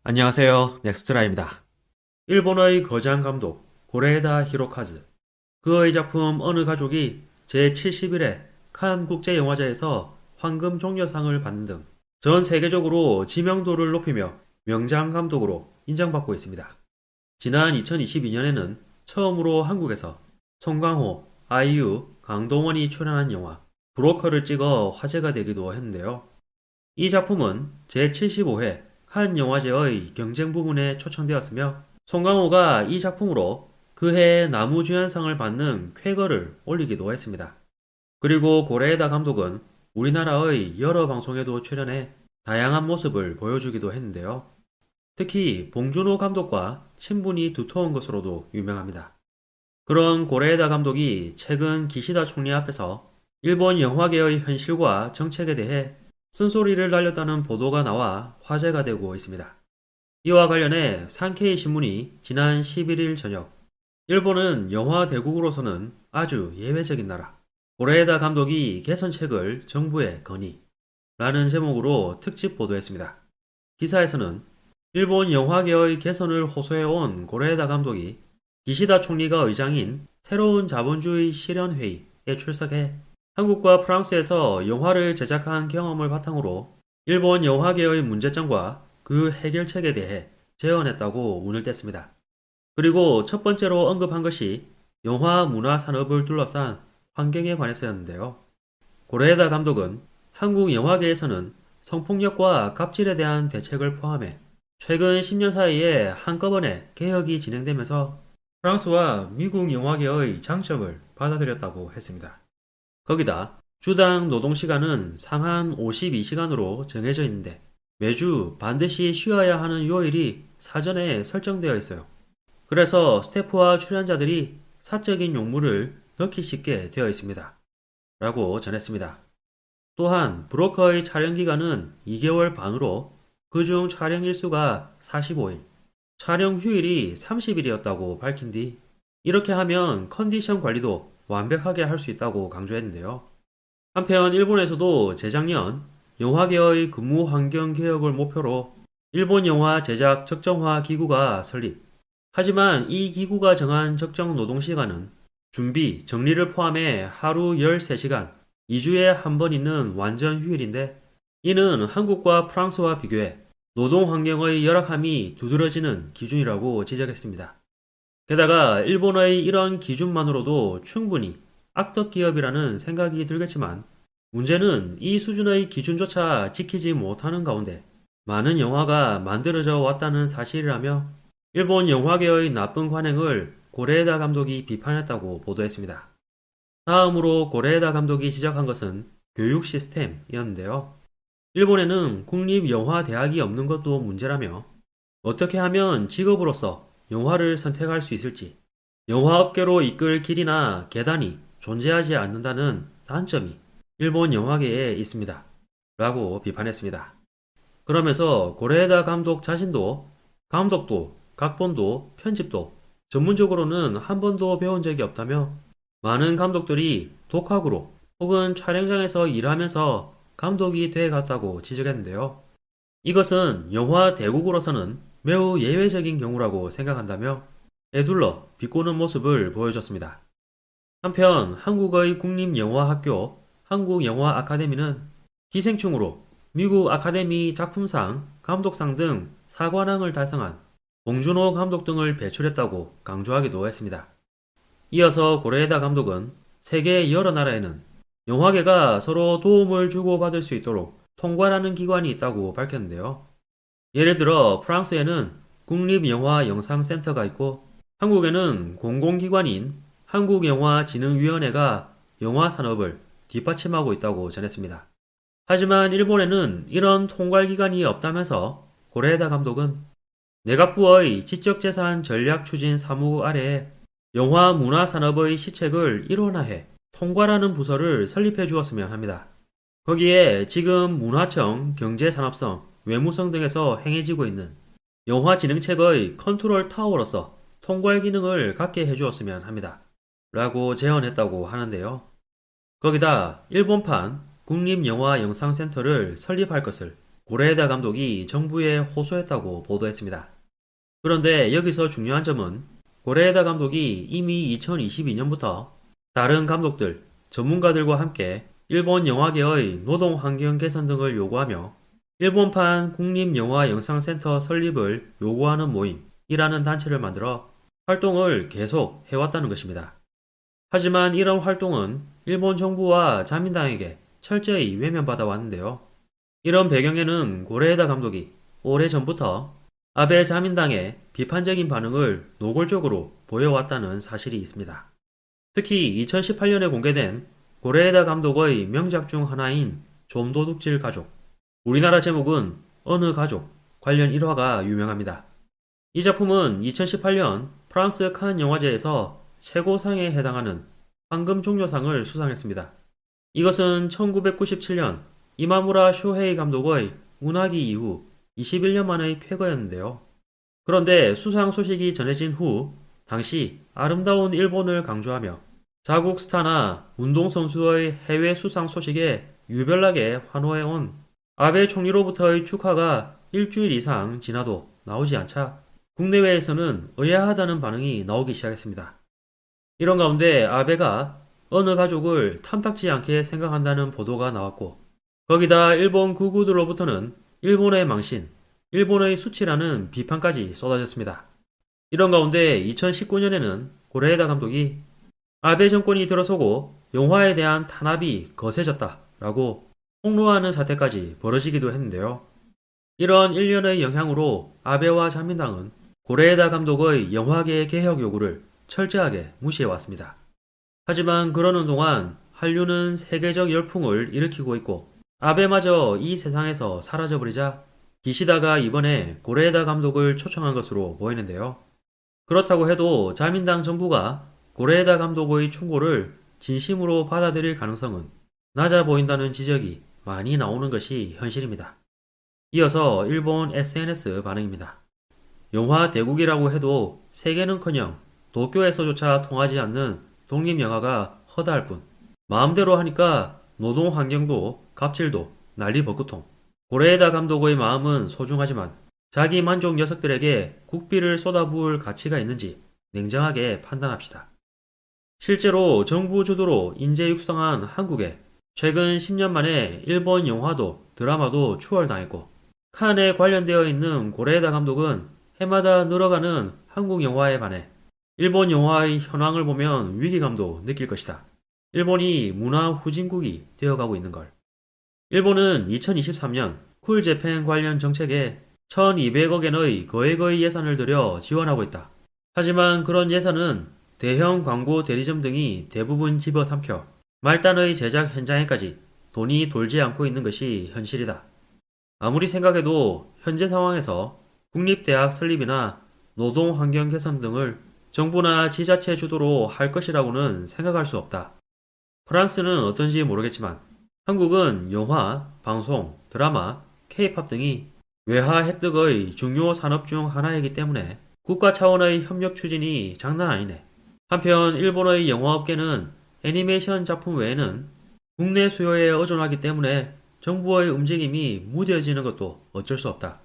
안녕하세요. 넥스트라입니다. 일본의 거장 감독 고레에다 히로카즈. 그의 작품 어느 가족이 제71회 칸 국제영화제에서 황금 종려상을 받는 등 전 세계적으로 지명도를 높이며 명장 감독으로 인정받고 있습니다. 지난 2022년에는 처음으로 한국에서 송강호, 아이유, 강동원이 출연한 영화 브로커를 찍어 화제가 되기도 했는데요. 이 작품은 제75회 칸 영화제의 경쟁 부문에 초청되었으며 송강호가 이 작품으로 그해 나무주연상을 받는 쾌거를 올리기도 했습니다. 그리고 고레에다 감독은 우리나라의 여러 방송에도 출연해 다양한 모습을 보여주기도 했는데요. 특히 봉준호 감독과 친분이 두터운 것으로도 유명합니다. 그런 고레에다 감독이 최근 기시다 총리 앞에서 일본 영화계의 현실과 정책에 대해 쓴소리를 날렸다는 보도가 나와 화제가 되고 있습니다. 이와 관련해 산케이 신문이 지난 11일 저녁 일본은 영화 대국으로서는 아주 예외적인 나라, 고레에다 감독이 개선책을 정부에 건의 라는 제목으로 특집 보도했습니다. 기사에서는 일본 영화계의 개선을 호소해온 고레에다 감독이 기시다 총리가 의장인 새로운 자본주의 실현회의에 출석해 한국과 프랑스에서 영화를 제작한 경험을 바탕으로 일본 영화계의 문제점과 그 해결책에 대해 제언했다고 운을 뗐습니다. 그리고 첫 번째로 언급한 것이 영화 문화 산업을 둘러싼 환경에 관해서였는데요. 고레에다 감독은 한국 영화계에서는 성폭력과 갑질에 대한 대책을 포함해 최근 10년 사이에 한꺼번에 개혁이 진행되면서 프랑스와 미국 영화계의 장점을 받아들였다고 했습니다. 거기다 주당 노동시간은 상한 52시간으로 정해져 있는데 매주 반드시 쉬어야 하는 요일이 사전에 설정되어 있어요. 그래서 스태프와 출연자들이 사적인 용무를 넣기 쉽게 되어 있습니다. 라고 전했습니다. 또한 브로커의 촬영 기간은 2개월 반으로 그중 촬영 일수가 45일, 촬영 휴일이 30일이었다고 밝힌 뒤 이렇게 하면 컨디션 관리도 완벽하게 할 수 있다고 강조했는데요. 한편 일본에서도 재작년 영화계의 근무 환경 개혁을 목표로 일본 영화 제작 적정화 기구가 설립. 하지만 이 기구가 정한 적정 노동 시간은 준비, 정리를 포함해 하루 13시간, 2주에 한 번 있는 완전 휴일인데 이는 한국과 프랑스와 비교해 노동 환경의 열악함이 두드러지는 기준이라고 지적했습니다. 게다가 일본의 이런 기준만으로도 충분히 악덕 기업이라는 생각이 들겠지만 문제는 이 수준의 기준조차 지키지 못하는 가운데 많은 영화가 만들어져 왔다는 사실이라며 일본 영화계의 나쁜 관행을 고레에다 감독이 비판했다고 보도했습니다. 다음으로 고레에다 감독이 지적한 것은 교육 시스템이었는데요. 일본에는 국립영화대학이 없는 것도 문제라며 어떻게 하면 직업으로서 영화를 선택할 수 있을지, 영화업계로 이끌 길이나 계단이 존재하지 않는다는 단점이 일본 영화계에 있습니다. 라고 비판했습니다. 그러면서 고레에다 감독 자신도 감독도 각본도 편집도 전문적으로는 한 번도 배운 적이 없다며 많은 감독들이 독학으로 혹은 촬영장에서 일하면서 감독이 돼 갔다고 지적했는데요. 이것은 영화 대국으로서는 매우 예외적인 경우라고 생각한다며 에둘러 비꼬는 모습을 보여줬습니다. 한편 한국의 국립영화학교 한국영화아카데미는 기생충으로 미국 아카데미 작품상, 감독상 등 4관왕을 달성한 봉준호 감독 등을 배출했다고 강조하기도 했습니다. 이어서 고레에다 감독은 세계 여러 나라에는 영화계가 서로 도움을 주고받을 수 있도록 통과라는 기관이 있다고 밝혔는데요. 예를 들어 프랑스에는 국립영화영상센터가 있고 한국에는 공공기관인 한국영화진흥위원회가 영화산업을 뒷받침하고 있다고 전했습니다. 하지만 일본에는 이런 통괄기관이 없다면서 고레에다 감독은 내각부의 지적재산 전략추진 사무국 아래에 영화 문화산업의 시책을 일원화해 통괄하는 부서를 설립해 주었으면 합니다. 거기에 지금 문화청, 경제산업성, 외무성 등에서 행해지고 있는 영화진흥책의 컨트롤 타워로서 통괄 기능을 갖게 해주었으면 합니다. 라고 제언했다고 하는데요. 거기다 일본판 국립영화영상센터를 설립할 것을 고레에다 감독이 정부에 호소했다고 보도했습니다. 그런데 여기서 중요한 점은 고레에다 감독이 이미 2022년부터 다른 감독들, 전문가들과 함께 일본 영화계의 노동 환경 개선 등을 요구하며 일본판 국립영화영상센터 설립을 요구하는 모임이라는 단체를 만들어 활동을 계속 해왔다는 것입니다. 하지만 이런 활동은 일본 정부와 자민당에게 철저히 외면받아 왔는데요. 이런 배경에는 고레에다 감독이 오래전부터 아베 자민당의 비판적인 반응을 노골적으로 보여왔다는 사실이 있습니다. 특히 2018년에 공개된 고레에다 감독의 명작 중 하나인 좀도둑질 가족, 우리나라 제목은 어느 가족 관련 일화가 유명합니다. 이 작품은 2018년 프랑스 칸 영화제에서 최고상에 해당하는 황금 종려상을 수상했습니다. 이것은 1997년 이마무라 쇼헤이 감독의 운하기 이후 21년 만의 쾌거였는데요. 그런데 수상 소식이 전해진 후 당시 아름다운 일본을 강조하며 자국 스타나 운동선수의 해외 수상 소식에 유별나게 환호해온 아베 총리로부터의 축하가 일주일 이상 지나도 나오지 않자 국내외에서는 의아하다는 반응이 나오기 시작했습니다. 이런 가운데 아베가 어느 가족을 탐탁지 않게 생각한다는 보도가 나왔고 거기다 일본 극우들로부터는 일본의 망신, 일본의 수치라는 비판까지 쏟아졌습니다. 이런 가운데 2019년에는 고레에다 감독이 아베 정권이 들어서고 영화에 대한 탄압이 거세졌다라고 폭로하는 사태까지 벌어지기도 했는데요. 이런 일련의 영향으로 아베와 자민당은 고레에다 감독의 영화계 개혁 요구를 철저하게 무시해왔습니다. 하지만 그러는 동안 한류는 세계적 열풍을 일으키고 있고 아베마저 이 세상에서 사라져버리자 기시다가 이번에 고레에다 감독을 초청한 것으로 보이는데요. 그렇다고 해도 자민당 정부가 고레에다 감독의 충고를 진심으로 받아들일 가능성은 낮아 보인다는 지적이 많이 나오는 것이 현실입니다. 이어서 일본 SNS 반응입니다. 영화 대국이라고 해도 세계는커녕 도쿄에서조차 통하지 않는 독립영화가 허다할 뿐 마음대로 하니까 노동 환경도 갑질도 난리 버크통. 고레에다 감독의 마음은 소중하지만 자기 만족 녀석들에게 국비를 쏟아부을 가치가 있는지 냉정하게 판단합시다. 실제로 정부 주도로 인재 육성한 한국에 최근 10년 만에 일본 영화도 드라마도 추월당했고 칸에 관련되어 있는 고레에다 감독은 해마다 늘어가는 한국 영화에 반해 일본 영화의 현황을 보면 위기감도 느낄 것이다. 일본이 문화 후진국이 되어가고 있는 걸. 일본은 2023년 쿨재팬 관련 정책에 1200억 엔의 거액의 예산을 들여 지원하고 있다. 하지만 그런 예산은 대형 광고 대리점 등이 대부분 집어삼켜 말단의 제작 현장에까지 돈이 돌지 않고 있는 것이 현실이다. 아무리 생각해도 현재 상황에서 국립대학 설립이나 노동 환경 개선 등을 정부나 지자체 주도로 할 것이라고는 생각할 수 없다. 프랑스는 어떤지 모르겠지만 한국은 영화, 방송, 드라마, K-팝 등이 외화 획득의 중요 산업 중 하나이기 때문에 국가 차원의 협력 추진이 장난 아니네. 한편 일본의 영화업계는 애니메이션 작품 외에는 국내 수요에 의존하기 때문에 정부의 움직임이 무뎌지는 것도 어쩔 수 없다.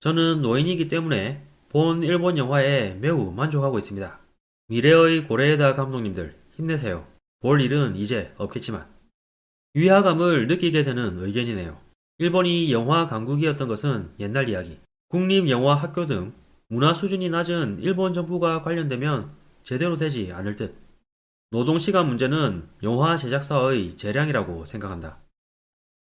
저는 노인이기 때문에 본 일본 영화에 매우 만족하고 있습니다. 미래의 고레에다 감독님들 힘내세요. 볼 일은 이제 없겠지만 위화감을 느끼게 되는 의견이네요. 일본이 영화 강국이었던 것은 옛날 이야기. 국립영화학교 등 문화 수준이 낮은 일본 정부가 관련되면 제대로 되지 않을 듯. 노동시간 문제는 영화 제작사의 재량이라고 생각한다.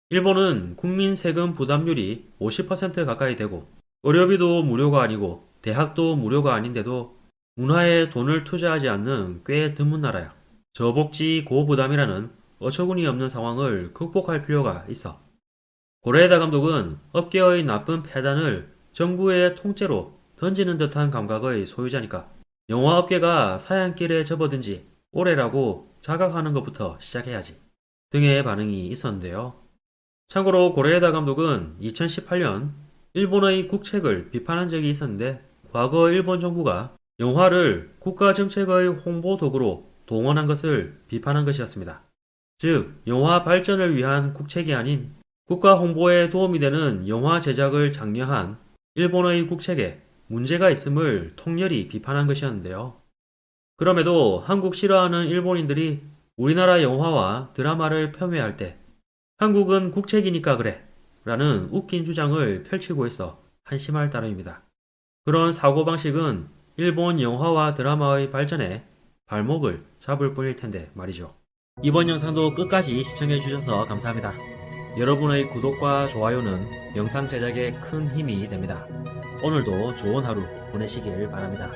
일본은 국민 세금 부담률이 50% 가까이 되고 의료비도 무료가 아니고 대학도 무료가 아닌데도 문화에 돈을 투자하지 않는 꽤 드문 나라야. 저복지 고부담이라는 어처구니 없는 상황을 극복할 필요가 있어. 고레에다 감독은 업계의 나쁜 폐단을 정부의 통째로 던지는 듯한 감각의 소유자니까 영화업계가 사양길에 접어든지 오래라고 자각하는 것부터 시작해야지 등의 반응이 있었는데요. 참고로 고레에다 감독은 2018년 일본의 국책을 비판한 적이 있었는데 과거 일본 정부가 영화를 국가정책의 홍보 도구로 동원한 것을 비판한 것이었습니다. 즉 영화 발전을 위한 국책이 아닌 국가 홍보에 도움이 되는 영화 제작을 장려한 일본의 국책에 문제가 있음을 통렬히 비판한 것이었는데요. 그럼에도 한국 싫어하는 일본인들이 우리나라 영화와 드라마를 폄훼할 때 한국은 국책이니까 그래 라는 웃긴 주장을 펼치고 있어 한심할 따름입니다. 그런 사고방식은 일본 영화와 드라마의 발전에 발목을 잡을 뿐일 텐데 말이죠. 이번 영상도 끝까지 시청해주셔서 감사합니다. 여러분의 구독과 좋아요는 영상 제작에 큰 힘이 됩니다. 오늘도 좋은 하루 보내시길 바랍니다.